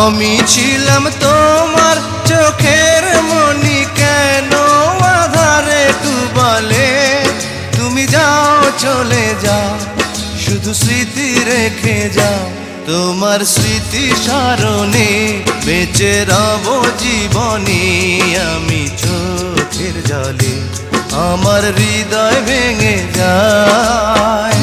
আমি ছিলাম তোমার চোখের মনি, কেন আধারে ডুবালে? তুমি যাও চলে যাও, শুধু স্মৃতি রেখে যাও। তোমার স্মৃতি স্মরণে বেঁচে রব জীবনে। আমি চোখের জলে আমার হৃদয় ভেঙে যায়।